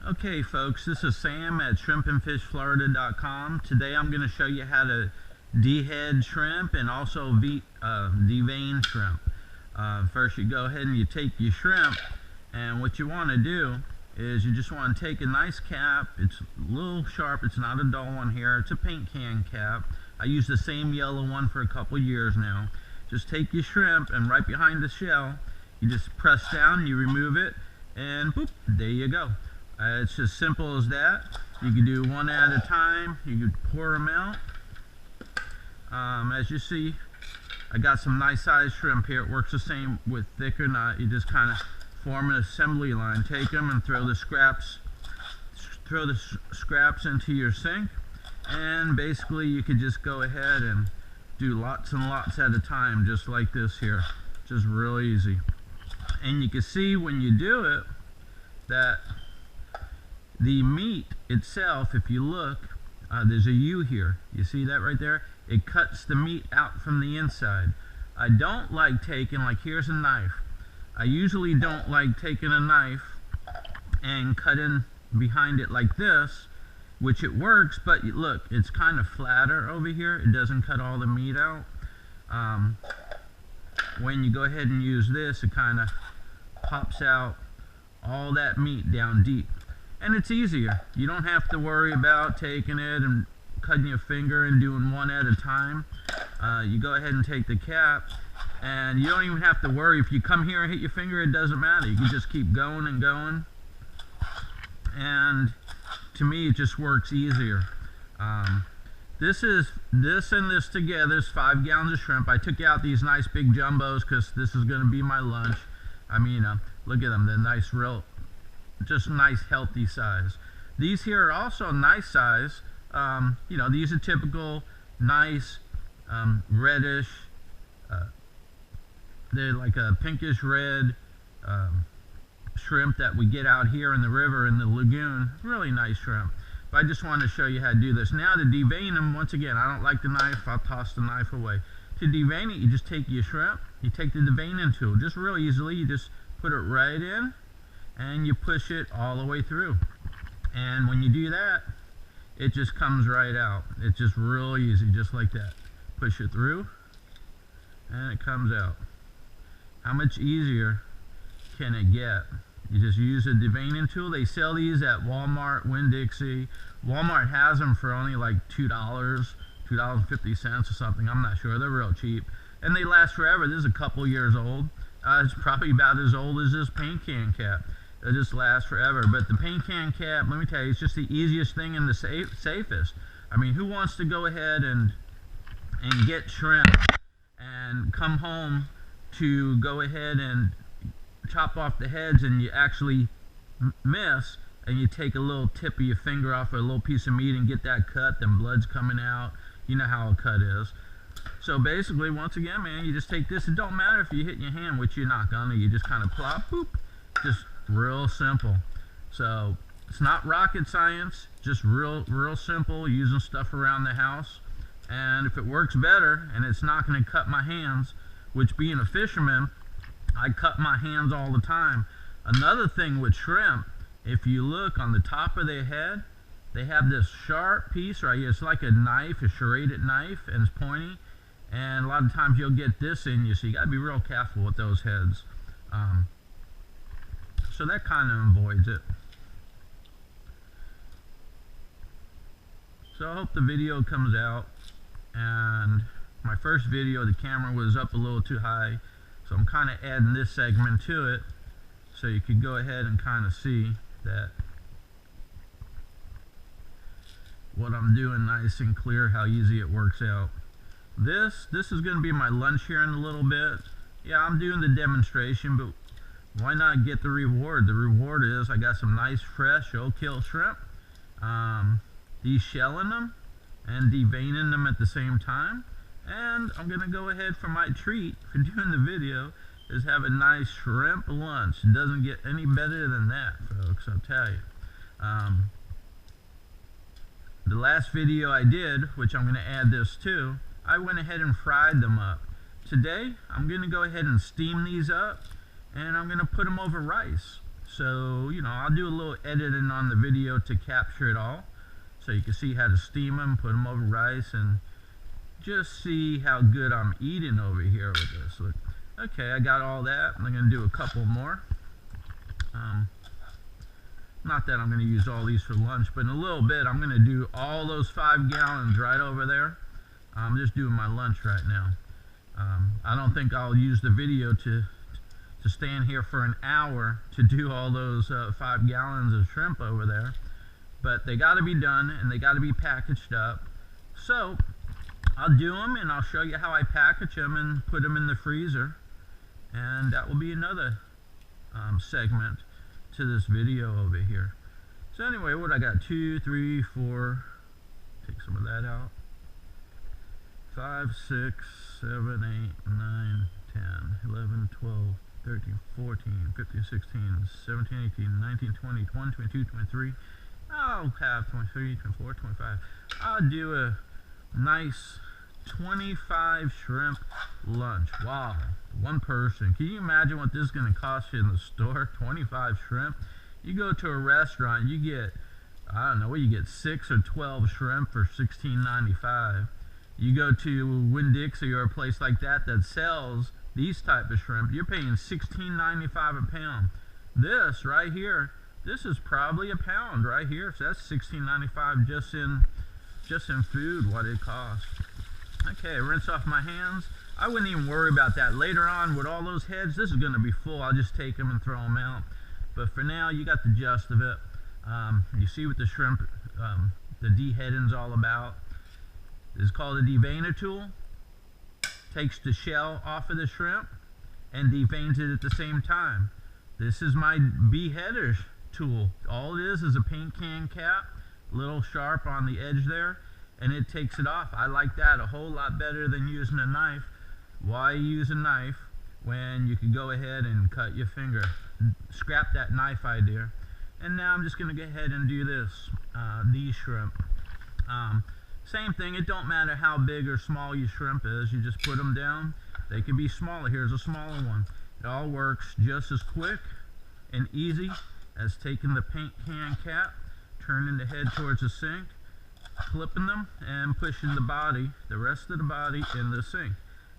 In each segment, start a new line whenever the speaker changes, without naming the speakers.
Okay folks, this is Sam at ShrimpNFishFlorida.com. Today I'm going to show you how to dehead shrimp and also devein shrimp. First you go ahead and you take your shrimp, and what you want to do is you just want to take a nice cap. It's a little sharp, it's not a dull one here, it's a paint can cap. I use the same yellow one for a couple years now. Just take your shrimp and right behind the shell, you just press down, you remove it, and boop, there you go. It's as simple as that. You can do one at a time. You can pour them out. As you see, I got some nice sized shrimp here. It works the same with thick or not. You just kind of form an assembly line. Take them and throw the scraps into your sink, and basically you could just go ahead and do lots and lots at a time, just like this here. Just real easy. And you can see when you do it that the meat itself, if you look, there's a U here. You see that right there? It cuts the meat out from the inside. I don't like taking, like here's a knife. I usually don't like taking a knife and cutting behind it like this, which it works, but look, it's kind of flatter over here. It doesn't cut all the meat out. When you go ahead and use this, it kind of pops out all that meat down deep. And it's easier. You don't have to worry about taking it and cutting your finger and doing one at a time. You go ahead and take the cap, and you don't even have to worry. If you come here and hit your finger, it doesn't matter. You can just keep going and going. And to me, it just works easier. This and this together is 5 gallons of shrimp. I took out these nice big jumbos because this is going to be my lunch. I mean, look at them. They're nice, just nice healthy size. These here are also nice size. You know, these are typical nice reddish, they're like a pinkish red shrimp that we get out here in the river, in the lagoon. Really nice shrimp. But I just wanted to show you how to do this. Now to devein them, once again, I don't like the knife, I'll toss the knife away. To devein it, you just take your shrimp, you take the deveining tool, just real easily, you just put it right in, and you push it all the way through. And when you do that, it just comes right out. It's just real easy, just like that. Push it through, and it comes out. How much easier can it get? You just use a deveining tool. They sell these at Walmart, Winn-Dixie. Walmart has them for only like $2, $2.50 or something. I'm not sure. They're real cheap. And they last forever. This is a couple years old. It's probably about as old as this paint can cap. It just lasts forever. But the paint can cap, let me tell you, it's just the easiest thing and the safest. I mean, who wants to go ahead and get shrimp and come home to go ahead and chop off the heads, and you actually miss, and you take a little tip of your finger off a little piece of meat and get that cut, then blood's coming out. You know how a cut is. So basically, once again, man, you just take this. It don't matter if you hit your hand, which you're not gonna. You just kind of plop, boop. Just real simple. So it's not rocket science, just real simple, using stuff around the house. And if it works better and it's not going to cut my hands, which being a fisherman, I cut my hands all the time. Another thing with shrimp, if you look on the top of their head, they have this sharp piece right here. It's like a knife, a serrated knife, and it's pointy. And a lot of times you'll get this in you, so you got to be real careful with those heads. So that kind of avoids it. So I hope the video comes out. And my first video, the camera was up a little too high, so I'm kind of adding this segment to it so you could go ahead and kind of see that what I'm doing nice and clear, how easy it works out. This is going to be my lunch here in a little bit. Yeah, I'm doing the demonstration, but why not get the reward? The reward is I got some nice fresh Oak-Hill shrimp, deshelling them and deveining them at the same time. And I'm going to go ahead for my treat for doing the video is have a nice shrimp lunch. It doesn't get any better than that, folks, I'll tell you. The last video I did, which I'm going to add this to, I went ahead and fried them up. Today, I'm going to go ahead and steam these up, and I'm going to put them over rice. So, you know, I'll do a little editing on the video to capture it all, so you can see how to steam them, put them over rice, and just see how good I'm eating over here with this. Look, okay, I got all that. I'm going to do a couple more. Not that I'm going to use all these for lunch, but in a little bit I'm going to do all those 5 gallons right over there. I'm just doing my lunch right now. I don't think I'll use the video to stand here for an hour to do all those 5 gallons of shrimp over there, but they got to be done and they got to be packaged up. So I'll do them and I'll show you how I package them and put them in the freezer, and that will be another segment to this video over here. So anyway, what I got, 2, 3, 4, take some of that out, 5, 6, 7, 8, 9, 10, 11, 12, 13, 14, 15, 16, 17, 18, 19, 20, 21, 22, 23. I'll have 23, 24, 25. I'll do a nice 25 shrimp lunch. Wow, one person. Can you imagine what this is going to cost you in the store? 25 shrimp. You go to a restaurant, you get, I don't know, what you get, 6 or 12 shrimp for $16.95. You go to Winn-Dixie or a place like that that sells these type of shrimp, you're paying $16.95 a pound. This right here, this is probably a pound right here. So that's $16.95 just in food, what it costs. Okay, rinse off my hands. I wouldn't even worry about that. Later on with all those heads, this is going to be full. I'll just take them and throw them out. But for now, you got the gist of it. You see what the shrimp, the deheading's all about. This is called a deveiner tool. Takes the shell off of the shrimp and deveins it at the same time. This is my beheader tool. All it is a paint can cap, a little sharp on the edge there, and it takes it off. I like that a whole lot better than using a knife. Why use a knife when you can go ahead and cut your finger? Scrap that knife idea. And now I'm just going to go ahead and do this, these shrimp. Same thing, it don't matter how big or small your shrimp is, you just put them down. They can be smaller. Here's a smaller one. It all works just as quick and easy as taking the paint can cap, turning the head towards the sink, clipping them, and pushing the rest of the body in the sink.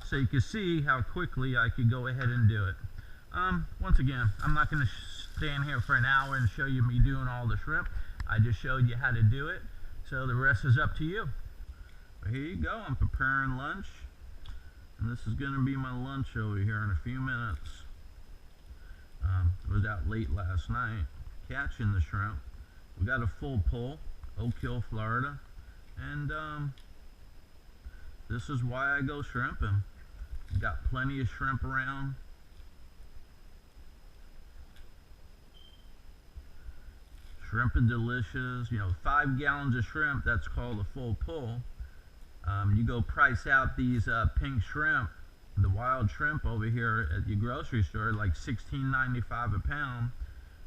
So you can see how quickly I could go ahead and do it. Once again, I'm not going to stand here for an hour and show you me doing all the shrimp. I just showed you how to do it. So the rest is up to you. But here you go, I'm preparing lunch. And this is going to be my lunch over here in a few minutes. I was out late last night catching the shrimp. We got a full pull, Oak Hill, Florida. And this is why I go shrimping. Got plenty of shrimp around. Shrimp are delicious. You know, 5 gallons of shrimp, that's called a full pull. You go price out these pink shrimp, the wild shrimp over here at your grocery store, like $16.95 a pound.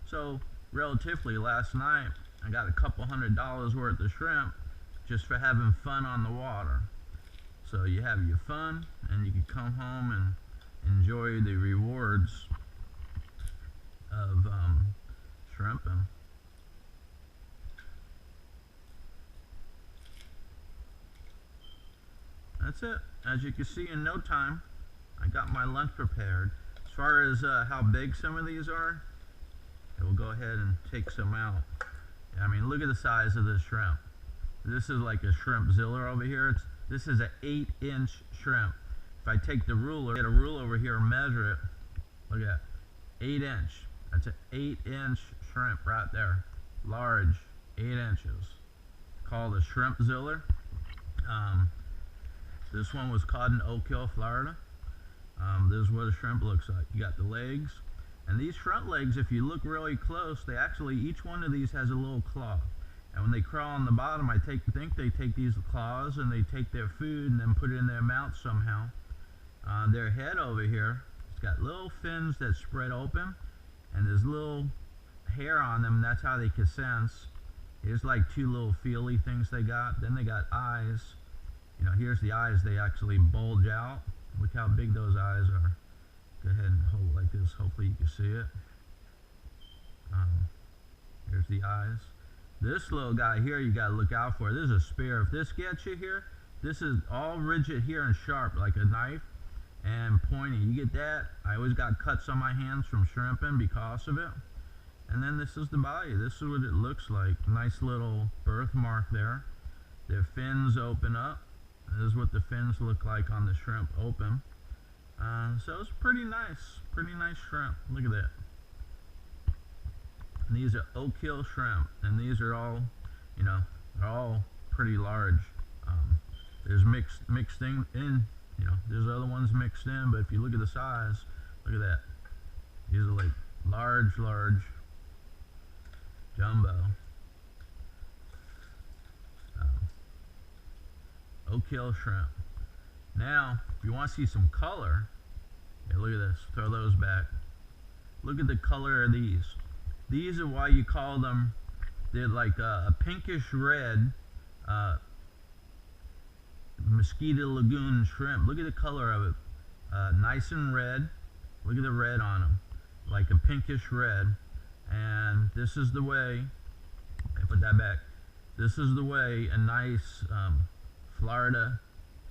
So relatively, last night I got a couple $100 worth of shrimp just for having fun on the water. So you have your fun and you can come home and enjoy the rewards of shrimping. That's it. As you can see, in no time, I got my lunch prepared. As far as how big some of these are, I will go ahead and take some out. I mean, look at the size of this shrimp. This is like a ShrimpZilla over here. This is an 8-inch shrimp. If I take the ruler, get a ruler over here and measure it, look at that, 8-inch. That's an 8-inch shrimp right there. Large, 8 inches. Called a ShrimpZilla. This one was caught in Oak Hill, Florida. This is what a shrimp looks like. You got the legs. And these front legs, if you look really close, they actually, each one of these has a little claw. And when they crawl on the bottom, I think they take these claws and they take their food and then put it in their mouth somehow. Their head over here, it's got little fins that spread open, and there's little hair on them. That's how they can sense. Here's like 2 little feely things they got. Then they got eyes. You know, here's the eyes. They actually bulge out. Look how big those eyes are. Go ahead and hold it like this. Hopefully you can see it. Here's the eyes. This little guy here you gotta look out for. This is a spear. If this gets you here, this is all rigid here and sharp like a knife and pointy. You get that? I always got cuts on my hands from shrimping because of it. And then this is the body. This is what it looks like. Nice little birthmark there. Their fins open up. This is what the fins look like on the shrimp open. So it's pretty nice shrimp. Look at that. And these are Oak Hill shrimp, and these are all, you know, they're all pretty large. There's mixed in, you know, there's other ones mixed in, but if you look at the size, look at that. These are like large jumbo. Oak Hill shrimp. Now, if you want to see some color, yeah, look at this. Throw those back. Look at the color of these. These are why you call them, they're like a pinkish red Mosquito Lagoon shrimp. Look at the color of it. Nice and red. Look at the red on them. Like a pinkish red. And this is the way, I put that back. This is the way a nice Florida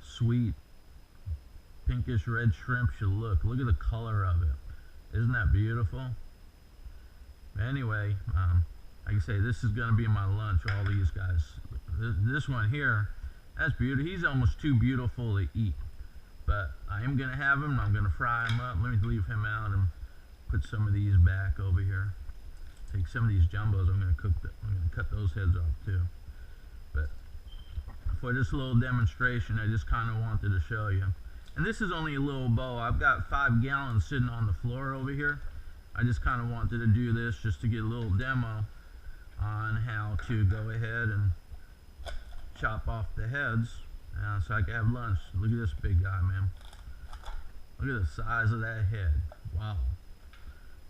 sweet pinkish red shrimp should look. Look at the color of it. Isn't that beautiful? Anyway, like I say, this is going to be my lunch, all these guys. This one here, that's beautiful. He's almost too beautiful to eat. But I am going to have him. I'm going to fry him up. Let me leave him out and put some of these back over here. Take some of these jumbos. I'm going to cut those heads off too. But for this little demonstration, I just kind of wanted to show you. And this is only a little bowl. I've got 5 gallons sitting on the floor over here. I just kind of wanted to do this just to get a little demo on how to go ahead and chop off the heads so I can have lunch. Look at this big guy, man. Look at the size of that head. Wow.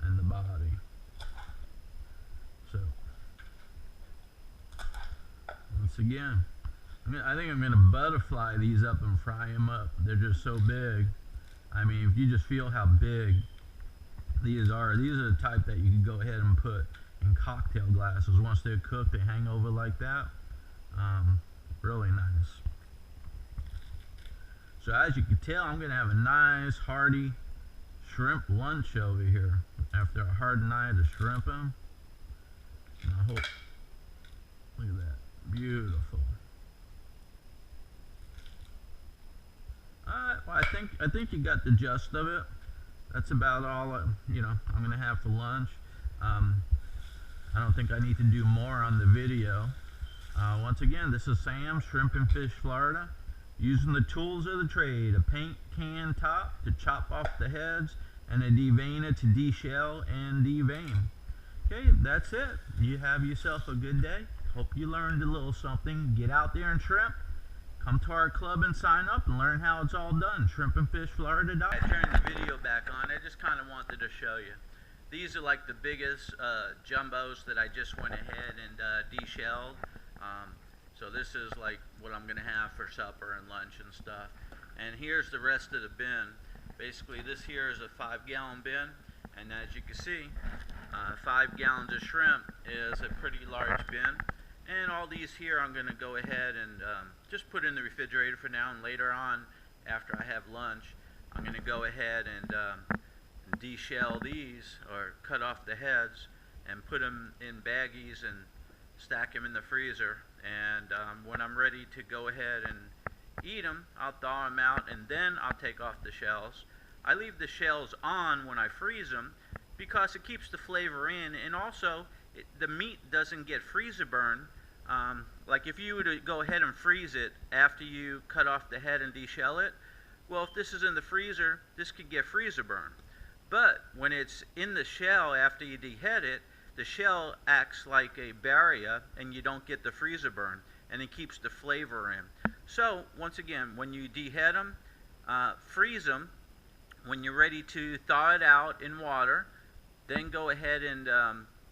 And the body. So, once again, I think I'm going to butterfly these up and fry them up. They're just so big. I mean, if you just feel how big these are the type that you can go ahead and put in cocktail glasses. Once they're cooked, they hang over like that. Really nice. So as you can tell, I'm going to have a nice hearty shrimp lunch over here after a hard night of shrimping. And I hope, look at that, beautiful. Alright, well I think you got the gist of it. That's about all I'm going to have for lunch. I don't think I need to do more on the video. Once again, this is Sam, Shrimp and Fish, Florida, using the tools of the trade, a paint can top to chop off the heads, and a deveiner to deshell and devein. Okay, that's it. You have yourself a good day. Hope you learned a little something. Get out there and shrimp. Come to our club and sign up and learn how it's all done. ShrimpNFishFlorida. I turned the video back on. I just kind of wanted to show you. These are like the biggest jumbos that I just went ahead and deshelled. So this is like what I'm going to have for supper and lunch and stuff. And here's the rest of the bin. Basically, this here is a 5-gallon bin. And as you can see, 5 gallons of shrimp is a pretty large bin. And all these here I'm going to go ahead and just put in the refrigerator for now, and later on after I have lunch I'm going to go ahead and deshell these, or cut off the heads and put them in baggies and stack them in the freezer. And when I'm ready to go ahead and eat them, I'll thaw them out and then I'll take off the shells. I leave the shells on when I freeze them because it keeps the flavor in, and also the meat doesn't get freezer burn. Like if you were to go ahead and freeze it after you cut off the head and deshell it, well, if this is in the freezer, this could get freezer burn. But when it's in the shell after you dehead it, the shell acts like a barrier and you don't get the freezer burn, and it keeps the flavor in. So once again, when you dehead them, freeze them. When you're ready to thaw it out in water, then go ahead and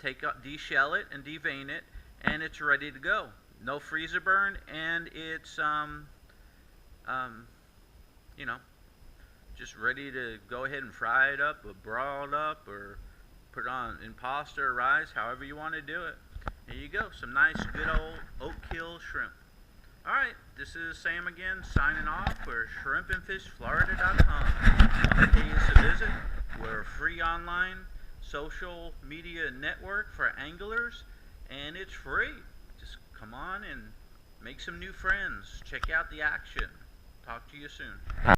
deshell it and devein it, and it's ready to go. No freezer burn, and it's just ready to go ahead and fry it up or broil it up or
put it on in pasta or rice, however you want to do it. There you go, some nice good old Oak Hill shrimp. Alright, this is Sam again, signing off for ShrimpNFishFlorida.com. Pay us a visit. We're a free online social media network for anglers, and it's free. Just come on and make some new friends. Check out the action. Talk to you soon.